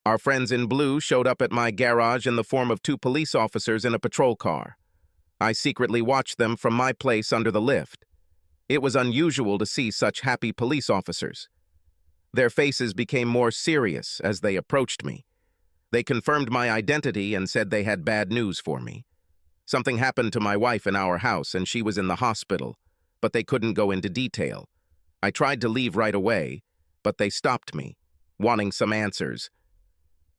Our friends in blue showed up at my garage in the form of two police officers in a patrol car. I secretly watched them from my place under the lift. It was unusual to see such happy police officers. Their faces became more serious as they approached me. They confirmed my identity and said they had bad news for me. Something happened to my wife in our house and she was in the hospital, but they couldn't go into detail. I tried to leave right away, but they stopped me, wanting some answers.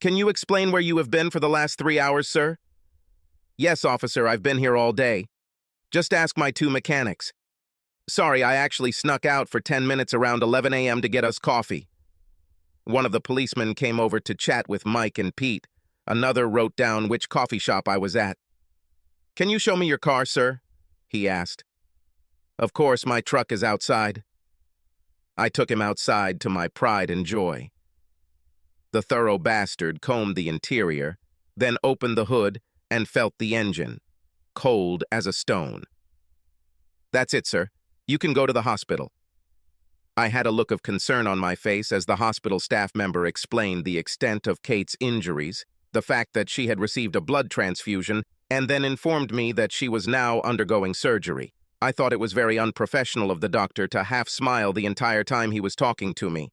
"Can you explain where you have been for the last 3 hours, sir?" "Yes, officer, I've been here all day. Just ask my two mechanics. Sorry, I actually snuck out for 10 minutes around 11 a.m. to get us coffee." One of the policemen came over to chat with Mike and Pete. Another wrote down which coffee shop I was at. "Can you show me your car, sir?" he asked. "Of course, my truck is outside." I took him outside to my pride and joy. The thorough bastard combed the interior, then opened the hood and felt the engine, cold as a stone. "That's it, sir. You can go to the hospital." I had a look of concern on my face as the hospital staff member explained the extent of Kate's injuries, the fact that she had received a blood transfusion, and then informed me that she was now undergoing surgery. I thought it was very unprofessional of the doctor to half-smile the entire time he was talking to me.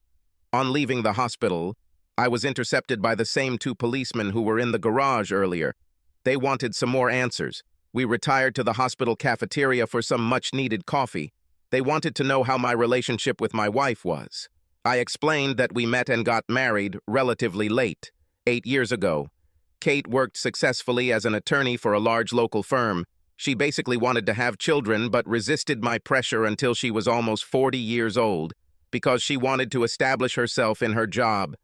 On leaving the hospital, I was intercepted by the same two policemen who were in the garage earlier. They wanted some more answers. We retired to the hospital cafeteria for some much-needed coffee. They wanted to know how my relationship with my wife was. I explained that we met and got married relatively late, 8 years ago. Kate worked successfully as an attorney for a large local firm. She basically wanted to have children but resisted my pressure until she was almost 40 years old because she wanted to establish herself in her job.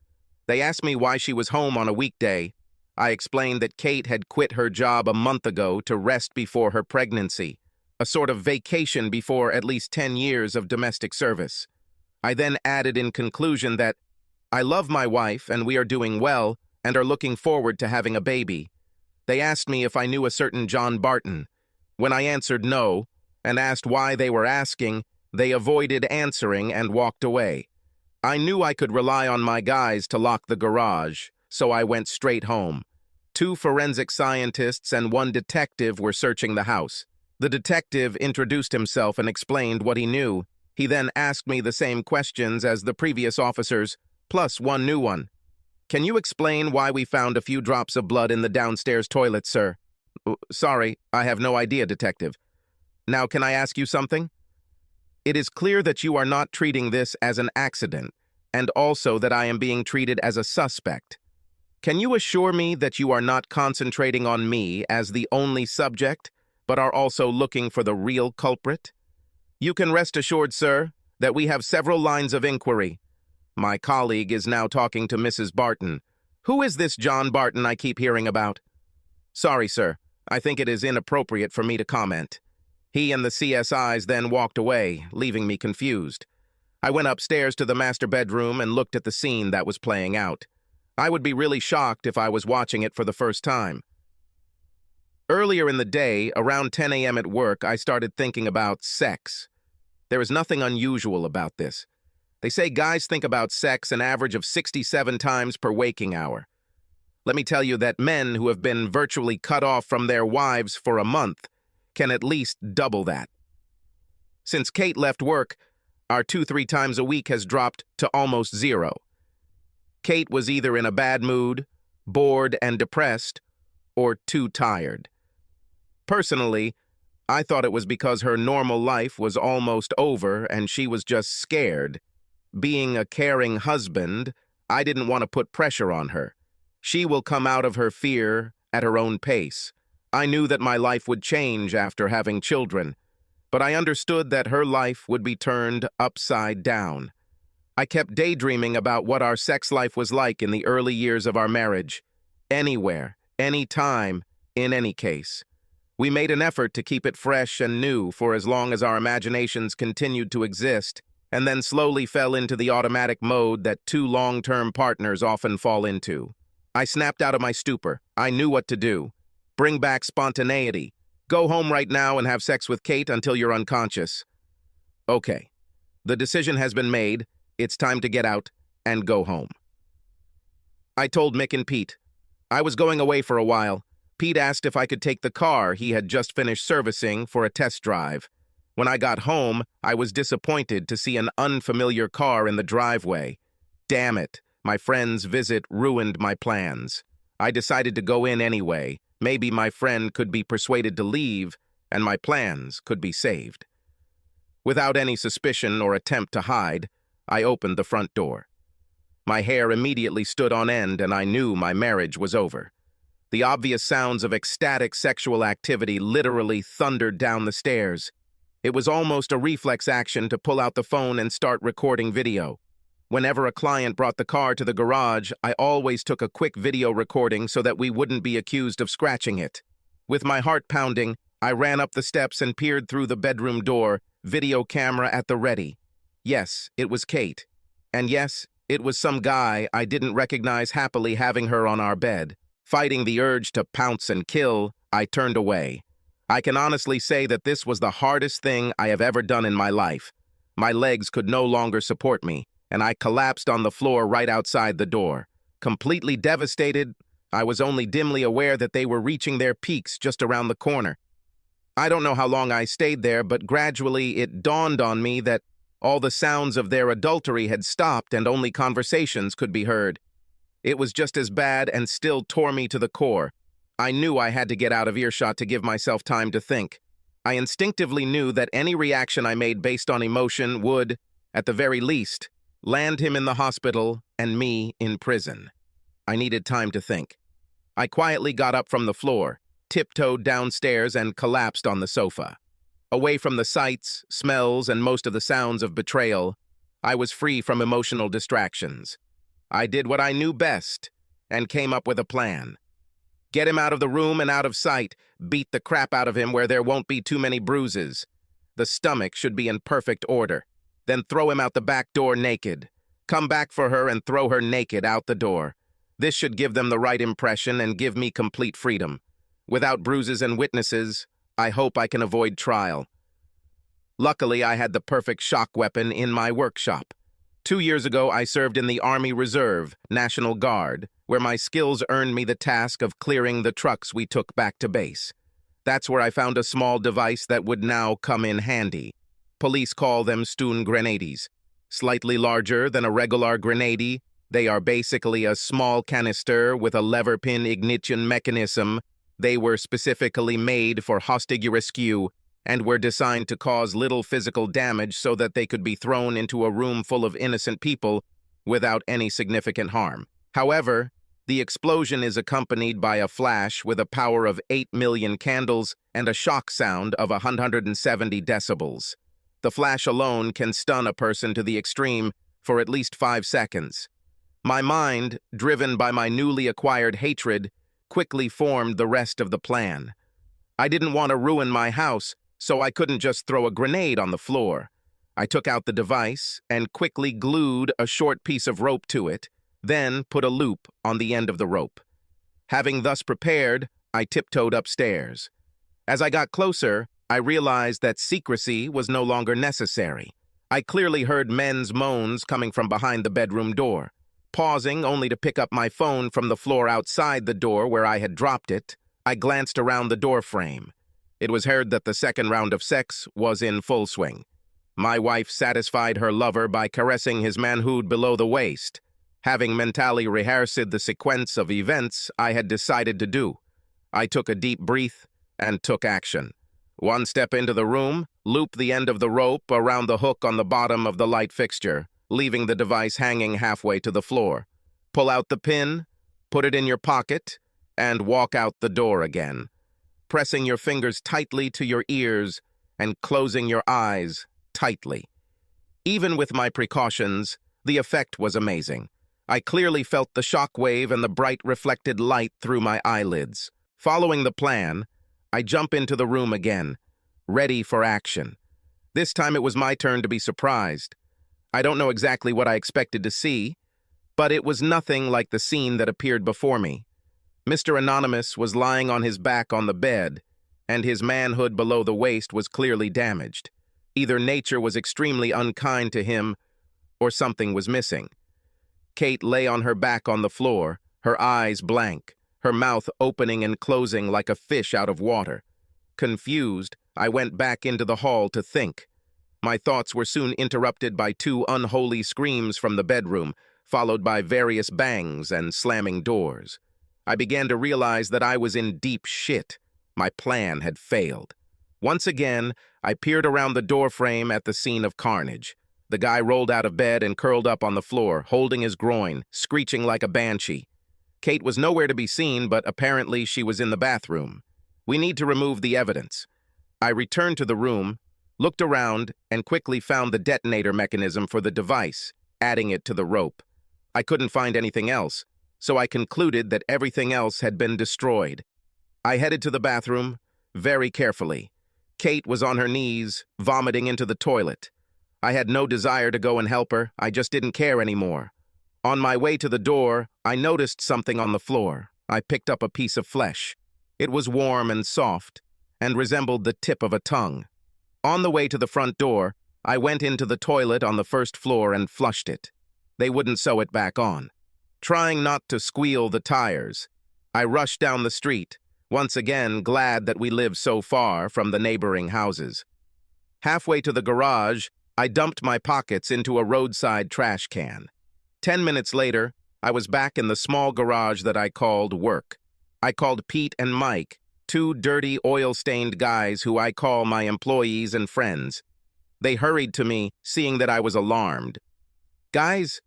They asked me why she was home on a weekday. I explained that Kate had quit her job a month ago to rest before her pregnancy, a sort of vacation before at least 10 years of domestic service. I then added in conclusion that I love my wife and we are doing well and are looking forward to having a baby. They asked me if I knew a certain John Barton. When I answered no and asked why they were asking, they avoided answering and walked away. I knew I could rely on my guys to lock the garage, so I went straight home. 2 forensic scientists and 1 detective were searching the house. The detective introduced himself and explained what he knew. He then asked me the same questions as the previous officers, plus 1 new one. "Can you explain why we found a few drops of blood in the downstairs toilet, sir?" "Sorry, I have no idea, detective." "Now, can I ask you something? It is clear that you are not treating this as an accident, and also that I am being treated as a suspect. Can you assure me that you are not concentrating on me as the only subject, but are also looking for the real culprit?" "You can rest assured, sir, that we have several lines of inquiry." My colleague is now talking to Mrs. Barton. "Who is this John Barton I keep hearing about?" "Sorry, sir. I think it is inappropriate for me to comment." He and the CSIs then walked away, leaving me confused. I went upstairs to the master bedroom and looked at the scene that was playing out. I would be really shocked if I was watching it for the first time. Earlier in the day, around 10 a.m. at work, I started thinking about sex. There is nothing unusual about this. They say guys think about sex an average of 67 times per waking hour. Let me tell you that men who have been virtually cut off from their wives for a month can at least double that. Since Kate left work, our 2-3 times a week has dropped to almost 0. Kate was either in a bad mood, bored and depressed, or too tired. Personally, I thought it was because her normal life was almost over and she was just scared. Being a caring husband, I didn't want to put pressure on her. She will come out of her fear at her own pace. I knew that my life would change after having children, but I understood that her life would be turned upside down. I kept daydreaming about what our sex life was like in the early years of our marriage. Anywhere, anytime, in any case. We made an effort to keep it fresh and new for as long as our imaginations continued to exist, and then slowly fell into the automatic mode that 2 long-term partners often fall into. I snapped out of my stupor. I knew what to do. Bring back spontaneity. Go home right now and have sex with Kate until you're unconscious. Okay. The decision has been made. It's time to get out and go home. I told Mick and Pete. I was going away for a while. Pete asked if I could take the car he had just finished servicing for a test drive. When I got home, I was disappointed to see an unfamiliar car in the driveway. Damn it, my friend's visit ruined my plans. I decided to go in anyway. Maybe my friend could be persuaded to leave, and my plans could be saved. Without any suspicion or attempt to hide, I opened the front door. My hair immediately stood on end, and I knew my marriage was over. The obvious sounds of ecstatic sexual activity literally thundered down the stairs. It was almost a reflex action to pull out the phone and start recording video. Whenever a client brought the car to the garage, I always took a quick video recording so that we wouldn't be accused of scratching it. With my heart pounding, I ran up the steps and peered through the bedroom door, video camera at the ready. Yes, it was Kate. And yes, it was some guy I didn't recognize happily having her on our bed. Fighting the urge to pounce and kill, I turned away. I can honestly say that this was the hardest thing I have ever done in my life. My legs could no longer support me, and I collapsed on the floor right outside the door. Completely devastated, I was only dimly aware that they were reaching their peaks just around the corner. I don't know how long I stayed there, but gradually it dawned on me that all the sounds of their adultery had stopped and only conversations could be heard. It was just as bad and still tore me to the core. I knew I had to get out of earshot to give myself time to think. I instinctively knew that any reaction I made based on emotion would, at the very least, land him in the hospital and me in prison. I needed time to think. I quietly got up from the floor, tiptoed downstairs, and collapsed on the sofa. Away from the sights, smells, and most of the sounds of betrayal, I was free from emotional distractions. I did what I knew best and came up with a plan. Get him out of the room and out of sight, beat the crap out of him where there won't be too many bruises. The stomach should be in perfect order. Then throw him out the back door naked. Come back for her and throw her naked out the door. This should give them the right impression and give me complete freedom. Without bruises and witnesses, I hope I can avoid trial. Luckily, I had the perfect shock weapon in my workshop. 2 years ago, I served in the Army Reserve, National Guard, where my skills earned me the task of clearing the trucks we took back to base. That's where I found a small device that would now come in handy. Police call them stun grenades. Slightly larger than a regular grenade, they are basically a small canister with a lever pin ignition mechanism. They were specifically made for hostage rescue and were designed to cause little physical damage so that they could be thrown into a room full of innocent people without any significant harm. However, the explosion is accompanied by a flash with a power of 8 million candles and a shock sound of 170 decibels. The flash alone can stun a person to the extreme for at least 5 seconds. My mind, driven by my newly acquired hatred, quickly formed the rest of the plan. I didn't want to ruin my house, so I couldn't just throw a grenade on the floor. I took out the device and quickly glued a short piece of rope to it, then put a loop on the end of the rope. Having thus prepared, I tiptoed upstairs. As I got closer, I realized that secrecy was no longer necessary. I clearly heard men's moans coming from behind the bedroom door. Pausing only to pick up my phone from the floor outside the door where I had dropped it, I glanced around the door frame. It was heard that the second round of sex was in full swing. My wife satisfied her lover by caressing his manhood below the waist. Having mentally rehearsed the sequence of events I had decided to do, I took a deep breath and took action. One step into the room, loop the end of the rope around the hook on the bottom of the light fixture, leaving the device hanging halfway to the floor. Pull out the pin, put it in your pocket, and walk out the door again, pressing your fingers tightly to your ears and closing your eyes tightly. Even with my precautions, the effect was amazing. I clearly felt the shock wave and the bright reflected light through my eyelids. Following the plan, I jump into the room again, ready for action. This time it was my turn to be surprised. I don't know exactly what I expected to see, but it was nothing like the scene that appeared before me. Mr. Anonymous was lying on his back on the bed, and his manhood below the waist was clearly damaged. Either nature was extremely unkind to him, or something was missing. Kate lay on her back on the floor, her eyes blank, her mouth opening and closing like a fish out of water. Confused, I went back into the hall to think. My thoughts were soon interrupted by two unholy screams from the bedroom, followed by various bangs and slamming doors. I began to realize that I was in deep shit. My plan had failed. Once again, I peered around the doorframe at the scene of carnage. The guy rolled out of bed and curled up on the floor, holding his groin, screeching like a banshee. Kate was nowhere to be seen, but apparently she was in the bathroom. We need to remove the evidence. I returned to the room, looked around, and quickly found the detonator mechanism for the device, adding it to the rope. I couldn't find anything else, so I concluded that everything else had been destroyed. I headed to the bathroom, very carefully. Kate was on her knees, vomiting into the toilet. I had no desire to go and help her, I just didn't care anymore. On my way to the door, I noticed something on the floor. I picked up a piece of flesh. It was warm and soft, and resembled the tip of a tongue. On the way to the front door, I went into the toilet on the first floor and flushed it. They wouldn't sew it back on. Trying not to squeal the tires, I rushed down the street, once again glad that we lived so far from the neighboring houses. Halfway to the garage, I dumped my pockets into a roadside trash can. 10 minutes later, I was back in the small garage that I called work. I called Pete and Mike, two dirty, oil-stained guys who I call my employees and friends. They hurried to me, seeing that I was alarmed. "Guys,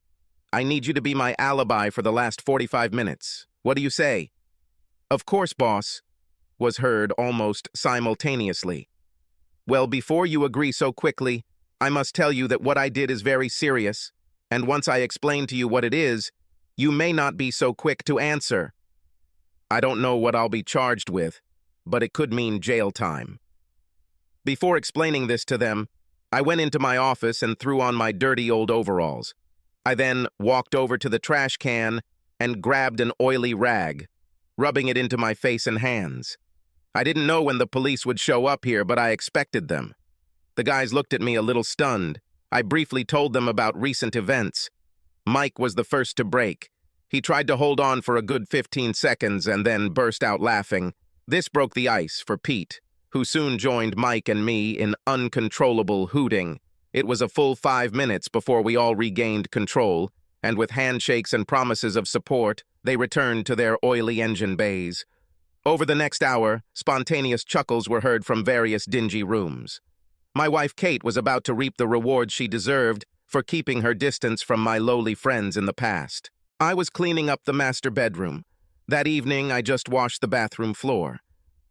I need you to be my alibi for the last 45 minutes. What do you say?" "Of course, boss," was heard almost simultaneously. "Well, before you agree so quickly, I must tell you that what I did is very serious, and once I explain to you what it is, you may not be so quick to answer. I don't know what I'll be charged with, but it could mean jail time." Before explaining this to them, I went into my office and threw on my dirty old overalls. I then walked over to the trash can and grabbed an oily rag, rubbing it into my face and hands. I didn't know when the police would show up here, but I expected them. The guys looked at me a little stunned. I briefly told them about recent events. Mike was the first to break. He tried to hold on for a good 15 seconds and then burst out laughing. This broke the ice for Pete, who soon joined Mike and me in uncontrollable hooting. It was a full 5 minutes before we all regained control, and with handshakes and promises of support, they returned to their oily engine bays. Over the next hour, spontaneous chuckles were heard from various dingy rooms. My wife Kate was about to reap the reward she deserved for keeping her distance from my lowly friends in the past. I was cleaning up the master bedroom. That evening, I just washed the bathroom floor.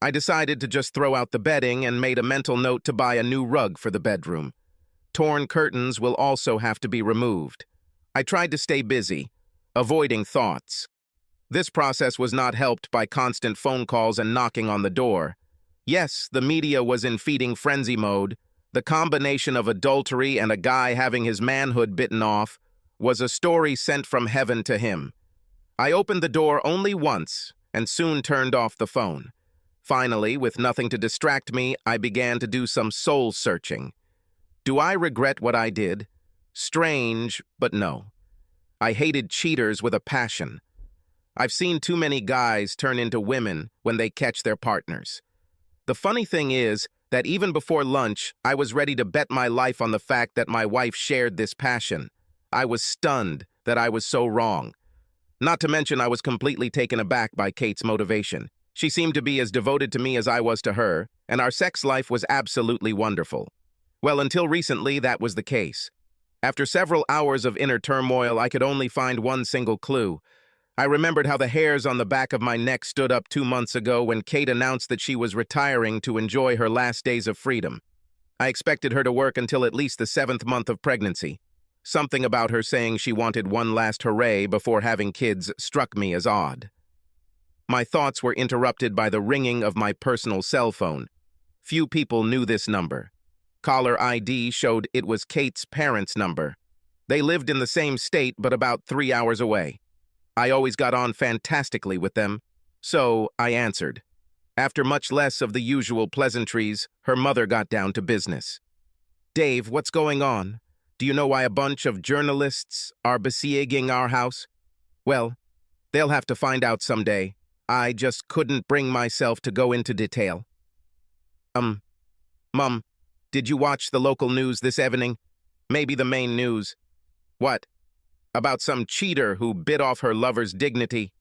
I decided to just throw out the bedding and made a mental note to buy a new rug for the bedroom. Torn curtains will also have to be removed. I tried to stay busy, avoiding thoughts. This process was not helped by constant phone calls and knocking on the door. Yes, the media was in feeding frenzy mode. The combination of adultery and a guy having his manhood bitten off was a story sent from heaven to him. I opened the door only once and soon turned off the phone. Finally, with nothing to distract me, I began to do some soul-searching. Do I regret what I did? Strange, but no. I hated cheaters with a passion. I've seen too many guys turn into women when they catch their partners. The funny thing is that even before lunch, I was ready to bet my life on the fact that my wife shared this passion. I was stunned that I was so wrong. Not to mention I was completely taken aback by Kate's motivation. She seemed to be as devoted to me as I was to her, and our sex life was absolutely wonderful. Well, until recently, that was the case. After several hours of inner turmoil, I could only find one single clue. I remembered how the hairs on the back of my neck stood up 2 months ago when Kate announced that she was retiring to enjoy her last days of freedom. I expected her to work until at least the 7th month of pregnancy. Something about her saying she wanted one last hooray before having kids struck me as odd. My thoughts were interrupted by the ringing of my personal cell phone. Few people knew this number. Caller ID showed it was Kate's parents' number. They lived in the same state but about 3 hours away. I always got on fantastically with them, so I answered. After much less of the usual pleasantries, her mother got down to business. "Dave, what's going on? Do you know why a bunch of journalists are besieging our house?" "Well, They'll have to find out someday. I just couldn't bring myself to go into detail. Mum, did you watch the local news this evening? Maybe the main news. What? About some cheater who bit off her lover's dignity.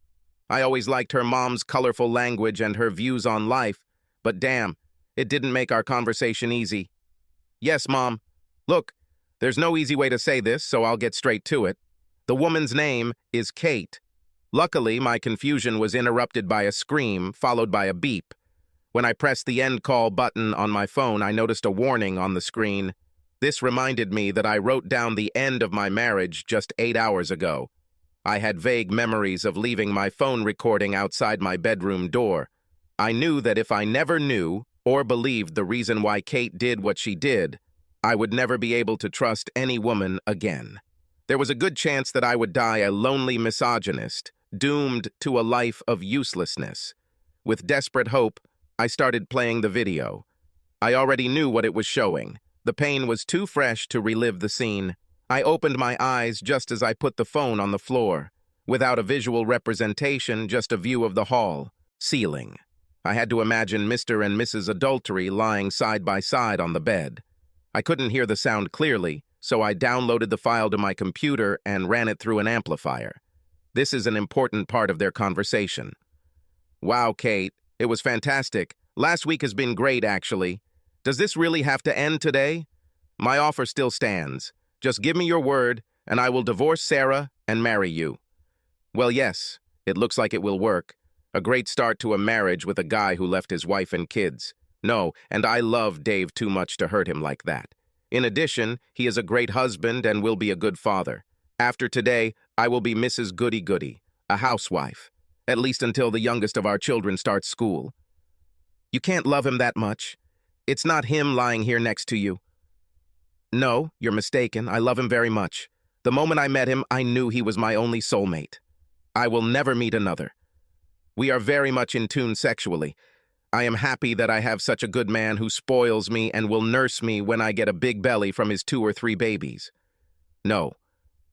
I always liked her mom's colorful language and her views on life, but damn, it didn't make our conversation easy. Yes, Mom. Look, there's no easy way to say this, so I'll get straight to it. The woman's name is Kate. Luckily, my confusion was interrupted by a scream, followed by a beep. When I pressed the end call button on my phone, I noticed a warning on the screen. This reminded me that I wrote down the end of my marriage just 8 hours ago. I had vague memories of leaving my phone recording outside my bedroom door. I knew that if I never knew or believed the reason why Kate did what she did, I would never be able to trust any woman again. There was a good chance that I would die a lonely misogynist, doomed to a life of uselessness. With desperate hope, I started playing the video. I already knew what it was showing. The pain was too fresh to relive the scene. I opened my eyes just as I put the phone on the floor. Without a visual representation, just a view of the hall, ceiling. I had to imagine Mr. and Mrs. Adultery lying side by side on the bed. I couldn't hear the sound clearly, so I downloaded the file to my computer and ran it through an amplifier. This is an important part of their conversation. Wow, Kate, it was fantastic. Last week has been great, actually. Does this really have to end today? My offer still stands. Just give me your word, and I will divorce Sarah and marry you. Well, yes, it looks like it will work. A great start to a marriage with a guy who left his wife and kids. No, and I love Dave too much to hurt him like that. In addition, he is a great husband and will be a good father. After today, I will be Mrs. Goody-Goody, a housewife, at least until the youngest of our children starts school. You can't love him that much. It's not him lying here next to you. No, you're mistaken. I love him very much. The moment I met him, I knew he was my only soulmate. I will never meet another. We are very much in tune sexually. I am happy that I have such a good man who spoils me and will nurse me when I get a big belly from his 2 or 3 babies. No,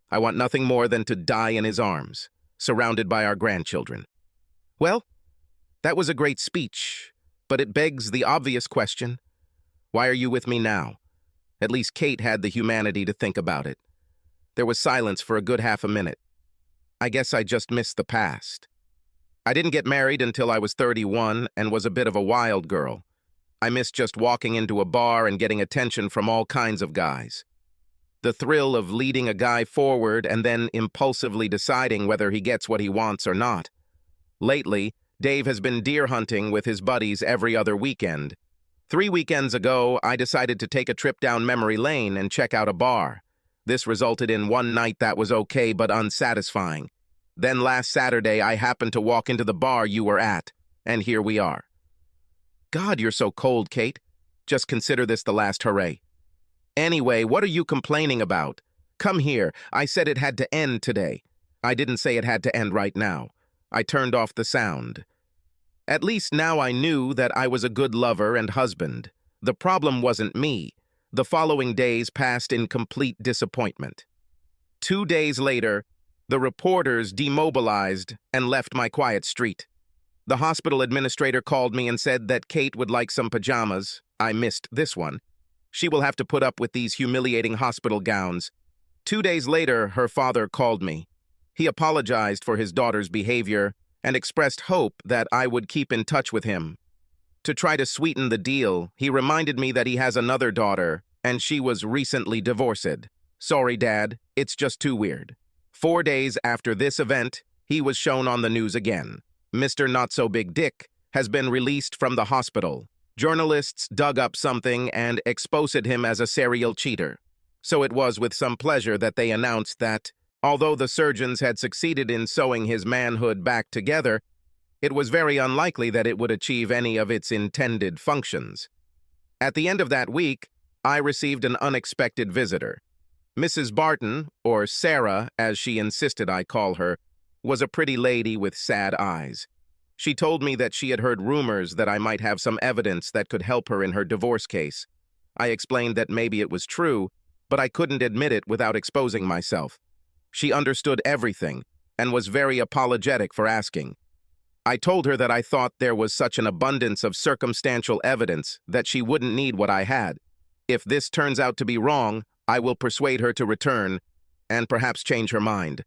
I want nothing more than to die in his arms, surrounded by our grandchildren. Well, that was a great speech, but it begs the obvious question. Why are you with me now? At least Kate had the humanity to think about it. There was silence for a good half a minute. I guess I just missed the past. I didn't get married until I was 31 and was a bit of a wild girl. I missed just walking into a bar and getting attention from all kinds of guys. The thrill of leading a guy forward and then impulsively deciding whether he gets what he wants or not. Lately, Dave has been deer hunting with his buddies every other weekend. 3 weekends ago, I decided to take a trip down memory lane and check out a bar. This resulted in one night that was okay but unsatisfying. Then last Saturday, I happened to walk into the bar you were at, and here we are. God, you're so cold, Kate. Just consider this the last hooray. Anyway, what are you complaining about? Come here. I said it had to end today. I didn't say it had to end right now. I turned off the sound. At least now I knew that I was a good lover and husband. The problem wasn't me. The following days passed in complete disappointment. 2 days later, the reporters demobilized and left my quiet street. The hospital administrator called me and said that Kate would like some pajamas. I missed this one. She will have to put up with these humiliating hospital gowns. 2 days later, her father called me. He apologized for his daughter's behavior and expressed hope that I would keep in touch with him. To try to sweeten the deal, he reminded me that he has another daughter and she was recently divorced. Sorry, Dad, it's just too weird. 4 days after this event, he was shown on the news again. Mr. Not-So-Big-Dick has been released from the hospital. Journalists dug up something and exposed him as a serial cheater. So it was with some pleasure that they announced that, although the surgeons had succeeded in sewing his manhood back together, it was very unlikely that it would achieve any of its intended functions. At the end of that week, I received an unexpected visitor. Mrs. Barton, or Sarah, as she insisted I call her, was a pretty lady with sad eyes. She told me that she had heard rumors that I might have some evidence that could help her in her divorce case. I explained that maybe it was true, but I couldn't admit it without exposing myself. She understood everything, and was very apologetic for asking. I told her that I thought there was such an abundance of circumstantial evidence that she wouldn't need what I had. If this turns out to be wrong, I will persuade her to return and perhaps change her mind.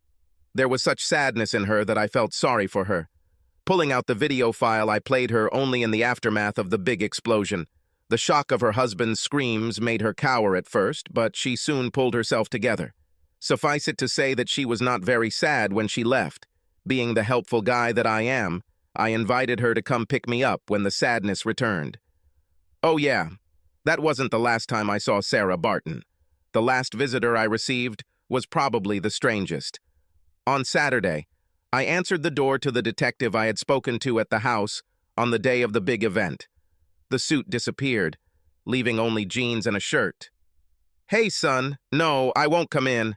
There was such sadness in her that I felt sorry for her. Pulling out the video file, I played her only in the aftermath of the big explosion. The shock of her husband's screams made her cower at first, but she soon pulled herself together. Suffice it to say that she was not very sad when she left. Being the helpful guy that I am, I invited her to come pick me up when the sadness returned. Oh yeah, that wasn't the last time I saw Sarah Barton. The last visitor I received was probably the strangest. On Saturday, I answered the door to the detective I had spoken to at the house on the day of the big event. The suit disappeared, leaving only jeans and a shirt. "Hey, son, no, I won't come in.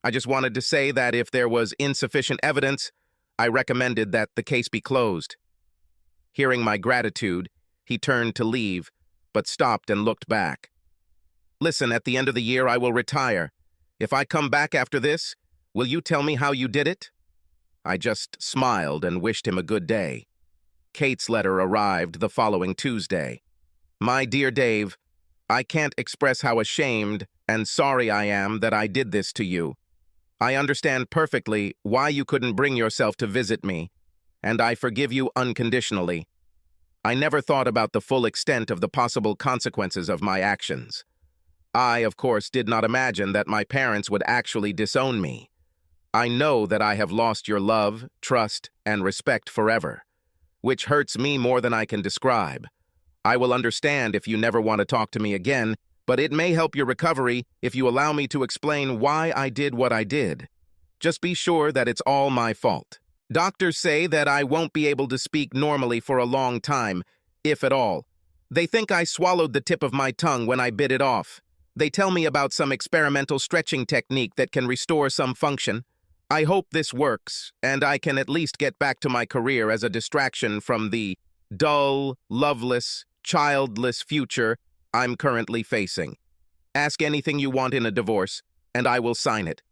I just wanted to say that if there was insufficient evidence, I recommended that the case be closed." Hearing my gratitude, he turned to leave, but stopped and looked back. "Listen, at the end of the year, I will retire. If I come back after this, will you tell me how you did it?" I just smiled and wished him a good day. Kate's letter arrived the following Tuesday. "My dear Dave, I can't express how ashamed and sorry I am that I did this to you. I understand perfectly why you couldn't bring yourself to visit me, and I forgive you unconditionally. I never thought about the full extent of the possible consequences of my actions. I, of course, did not imagine that my parents would actually disown me. I know that I have lost your love, trust, and respect forever, which hurts me more than I can describe. I will understand if you never want to talk to me again, but it may help your recovery if you allow me to explain why I did what I did. Just be sure that it's all my fault. Doctors say that I won't be able to speak normally for a long time, if at all. They think I swallowed the tip of my tongue when I bit it off. They tell me about some experimental stretching technique that can restore some function. I hope this works, and I can at least get back to my career as a distraction from the dull, loveless, childless future I'm currently facing. Ask anything you want in a divorce, and I will sign it.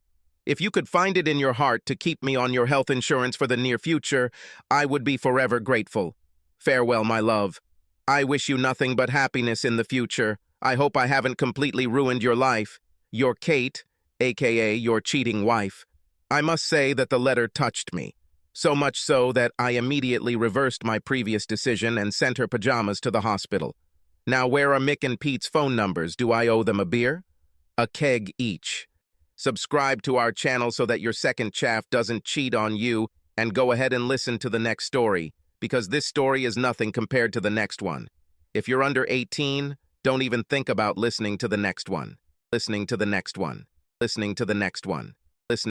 If you could find it in your heart to keep me on your health insurance for the near future, I would be forever grateful. Farewell, my love. I wish you nothing but happiness in the future. I hope I haven't completely ruined your life. Your Kate, aka your cheating wife." I must say that the letter touched me, so much so that I immediately reversed my previous decision and sent her pajamas to the hospital. Now, where are Mick and Pete's phone numbers? Do I owe them a beer? A keg each. Subscribe to our channel so that your second chaff doesn't cheat on you, and go ahead and listen to the next story, because this story is nothing compared to the next one. If you're under 18, don't even think about listening to the next one. Listening to the next one. Listening to the next one. Listening.